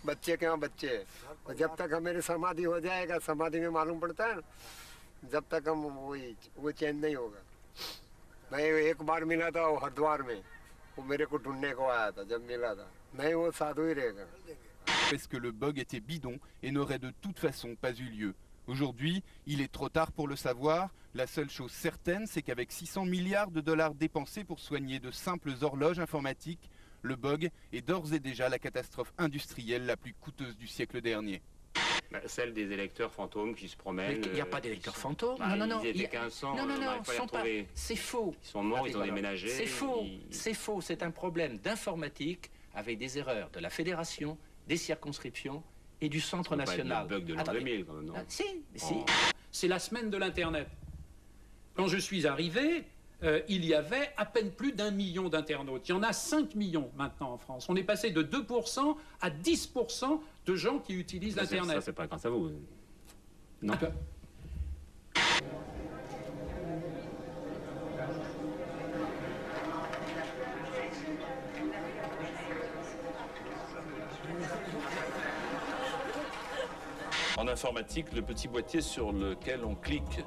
बच्चे क्या बच्चे, और जब तक हमारी समाधि हो जाएगा, समाधि में मालूम पड़ता है ना, जब तक हम वो चेंज नहीं होगा। मैं एक बार मिला था वो हरिद्वार में, वो मेरे को ढूंढने को आया था, जब मिला था, नहीं वो साधु ही रहेगा। Parce que le bug était bidon et n'aurait de toute façon pas eu lieu. Aujourd'hui, il est trop tard pour le savoir. La seule chose certaine, c'est qu'avec 600 milliards de dollars dépensés pour soigner de simples horloges informatiques, le bug est d'ores et déjà la catastrophe industrielle la plus coûteuse du siècle dernier. Celle des électeurs fantômes qui se promènent. Mais il n'y a pas d'électeurs fantômes. Non. Ils étaient 1500, non, c'est faux. Ils sont morts, ils ont déménagé. C'est faux, c'est faux. C'est un problème d'informatique avec des erreurs de la fédération, des circonscriptions et du centre national. C'est le bug de l'an 2000 quand même, non? Si. C'est la semaine de l'Internet. Quand je suis arrivé, il y avait à peine plus d'1 million d'internautes. Il y en a 5 millions maintenant en France. On est passé de 2% à 10% de gens qui utilisent l'Internet. Ça, c'est pas grâce à vous. Non. En informatique, le petit boîtier sur lequel on clique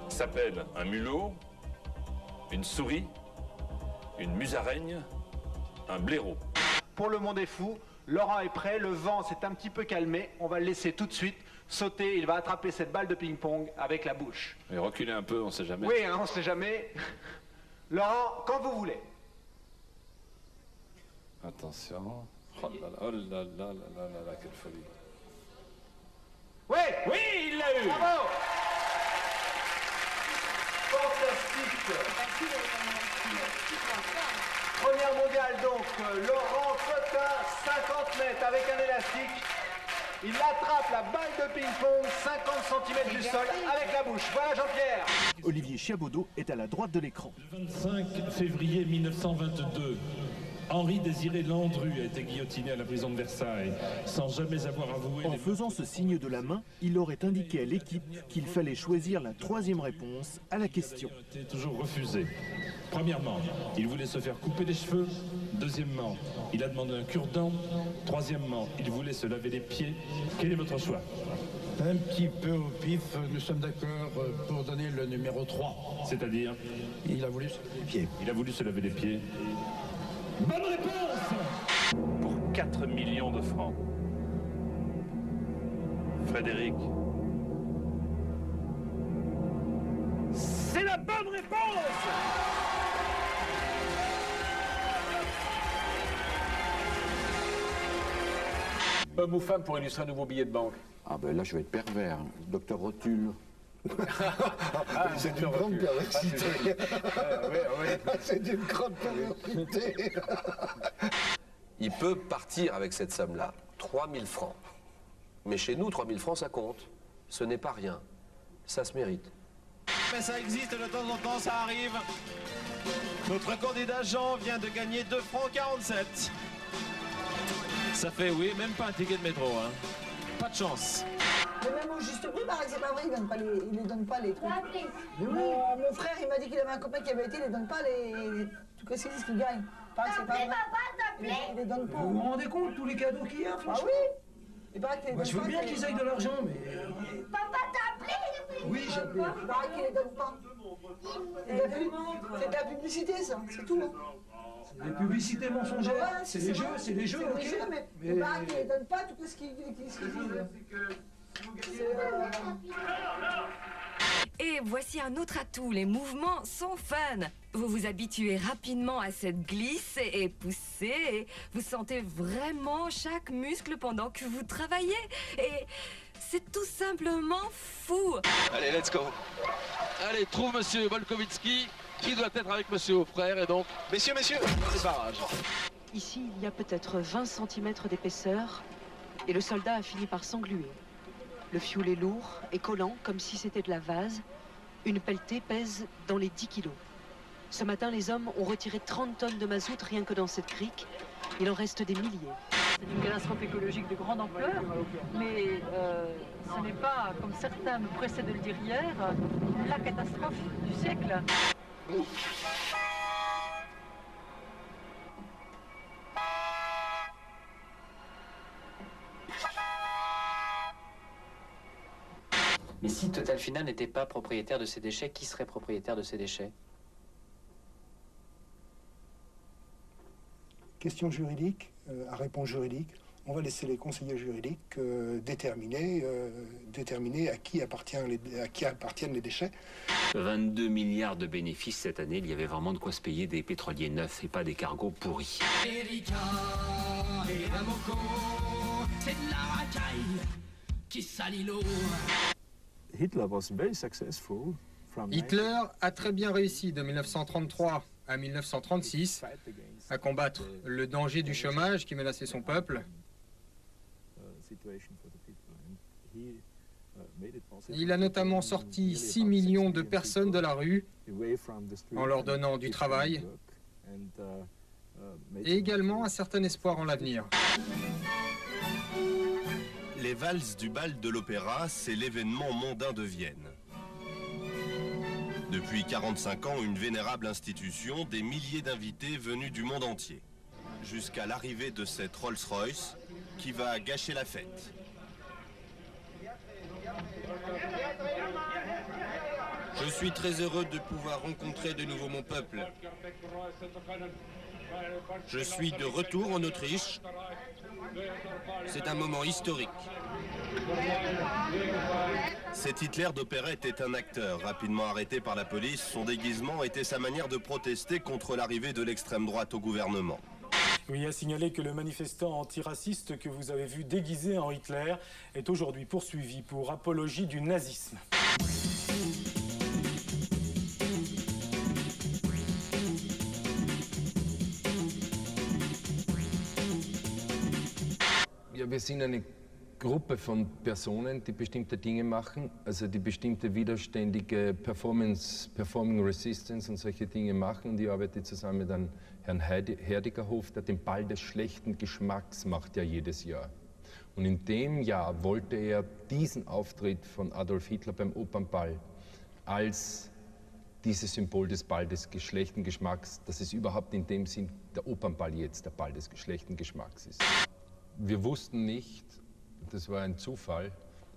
s'appelle un mulot, une souris, une musaraigne, un blaireau. Pour le monde est fou, Laurent est prêt, le vent s'est un petit peu calmé, on va le laisser tout de suite sauter, il va attraper cette balle de ping-pong avec la bouche. Et reculer un peu, on sait jamais. Oui, hein, on sait jamais. Laurent, quand vous voulez. Attention. Oh là là, quelle folie. Oui, il l'a eu. Bravo. Fantastique. Première mondiale donc, Laurent Cotin, 50 mètres avec un élastique. Il attrape la balle de ping-pong 50 cm du sol avec la bouche. Voilà Jean-Pierre. Olivier Chiabodo est à la droite de l'écran. Le 25 février 1922, Henri-Désiré Landru a été guillotiné à la prison de Versailles, sans jamais avoir avoué... En faisant ce signe de la main, il aurait indiqué à l'équipe qu'il fallait choisir la troisième réponse à la question. Il a été toujours refusé. Premièrement, il voulait se faire couper les cheveux. Deuxièmement, il a demandé un cure-dent. Troisièmement, il voulait se laver les pieds. Quel est votre choix? Un petit peu au pif, nous sommes d'accord pour donner le numéro 3. C'est-à-dire? Il a voulu se laver les pieds. Il a voulu se laver les pieds. Bonne réponse! Pour 4 millions de francs. Frédéric. C'est la bonne réponse! Homme ou femme pour illustrer un nouveau billet de banque? Ah ben là je vais être pervers, docteur Rotule. C'est une grande perversité. C'est une grande perversité. Il peut partir avec cette somme-là, 3000 francs. Mais chez nous, 3000 francs, ça compte. Ce n'est pas rien. Ça se mérite. Mais ça existe, de temps en temps, ça arrive. Notre candidat Jean vient de gagner 2 francs 47. Ça fait, oui, même pas un ticket de métro, hein. Pas de chance. Mais même au juste prix, paraît que c'est pas vrai, il ne donne pas les trucs. Mon frère, il m'a dit qu'il avait un copain qui avait été, il ne donne pas les trucs aussi, ce qu'il gagne. Paraît que c'est pas vrai. Il les donne pas. Vous vous rendez compte tous les cadeaux qu'il y a, franchement? Ah oui. Il paraît que je veux bien qu'ils aillent de l'argent, mais... Papa t'a appelé? Oui, j'ai appelé. Il paraît qu'il les donne pas. C'est de la publicité, ça, c'est tout. Les publicités mensongères, c'est les jeux, ok. Mais il paraît qu'il les donne pas tout ce qu'ils disent. Et voici un autre atout, les mouvements sont fun. Vous vous habituez rapidement à cette glisse et poussée et vous sentez vraiment chaque muscle pendant que vous travaillez. Et c'est tout simplement fou. Allez, let's go. Allez, trouve monsieur Volkovitsky qui doit être avec monsieur Auffrère et donc, messieurs, les barrages. Ici, il y a peut-être 20 cm d'épaisseur et le soldat a fini par s'engluer. Le fioul est lourd et collant comme si c'était de la vase. Une pelletée pèse dans les 10 kilos. Ce matin, les hommes ont retiré 30 tonnes de mazout rien que dans cette crique. Il en reste des milliers. C'est une catastrophe écologique de grande ampleur, mais ce n'est pas, comme certains me pressaient de le dire hier, la catastrophe du siècle. Mais si Total Final n'était pas propriétaire de ces déchets, qui serait propriétaire de ces déchets? Question juridique, à réponse juridique. On va laisser les conseillers juridiques déterminer à qui appartiennent les déchets. 22 milliards de bénéfices cette année, il y avait vraiment de quoi se payer des pétroliers neufs et pas des cargos pourris. Hitler a très bien réussi de 1933 à 1936 à combattre le danger du chômage qui menaçait son peuple. Il a notamment sorti 6 millions de personnes de la rue en leur donnant du travail et également un certain espoir en l'avenir. Les valses du bal de l'opéra, c'est l'événement mondain de Vienne. Depuis 45 ans, une vénérable institution, des milliers d'invités venus du monde entier. Jusqu'à l'arrivée de cette Rolls-Royce qui va gâcher la fête. Je suis très heureux de pouvoir rencontrer de nouveau mon peuple. Je suis de retour en Autriche. C'est un moment historique. Cet Hitler d'opérette est un acteur, rapidement arrêté par la police. Son déguisement était sa manière de protester contre l'arrivée de l'extrême droite au gouvernement. Oui, à signaler que le manifestant antiraciste que vous avez vu déguisé en Hitler est aujourd'hui poursuivi pour apologie du nazisme. Ja, wir sind eine Gruppe von Personen, die bestimmte Dinge machen, also die bestimmte widerständige Performing Resistance und solche Dinge machen. Und ich arbeite zusammen mit einem Herrn Herdigerhof, der den Ball des schlechten Geschmacks macht ja jedes Jahr. Und in dem Jahr wollte er diesen Auftritt von Adolf Hitler beim Opernball als dieses Symbol des Ball des schlechten Geschmacks, dass es überhaupt in dem Sinn der Opernball jetzt der Ball des schlechten Geschmacks ist. Wir wussten nicht, das war ein Zufall,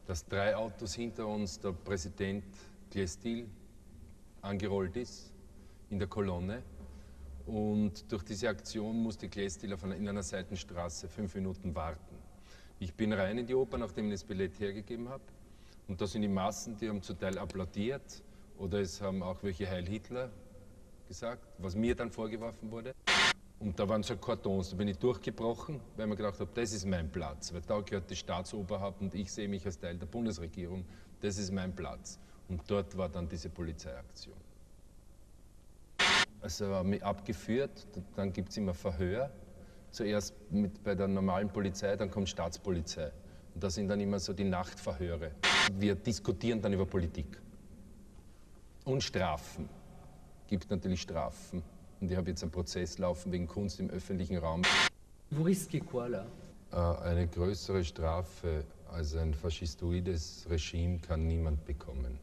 dass 3 Autos hinter uns der Präsident Klestil angerollt ist in der Kolonne. Und durch diese Aktion musste Klestil in einer Seitenstraße 5 Minuten warten. Ich bin rein in die Oper, nachdem ich das Billett hergegeben habe. Und da sind die Massen, die haben zum Teil applaudiert oder es haben auch welche Heil Hitler gesagt, was mir dann vorgeworfen wurde. Und da waren so Kartons, da bin ich durchgebrochen, weil ich mir gedacht habe, das ist mein Platz, weil da gehört das Staatsoberhaupt und ich sehe mich als Teil der Bundesregierung, das ist mein Platz. Und dort war dann diese Polizeiaktion. Also haben mich abgeführt, dann gibt es immer Verhör, zuerst bei der normalen Polizei, dann kommt Staatspolizei. Und da sind dann immer so die Nachtverhöre. Wir diskutieren dann über Politik. Und Strafen. Gibt natürlich Strafen. Und ich habe jetzt einen Prozess laufen wegen Kunst im öffentlichen Raum. Vous risquez quoi là? Eine größere Strafe als ein faschistoides Regime kann niemand bekommen.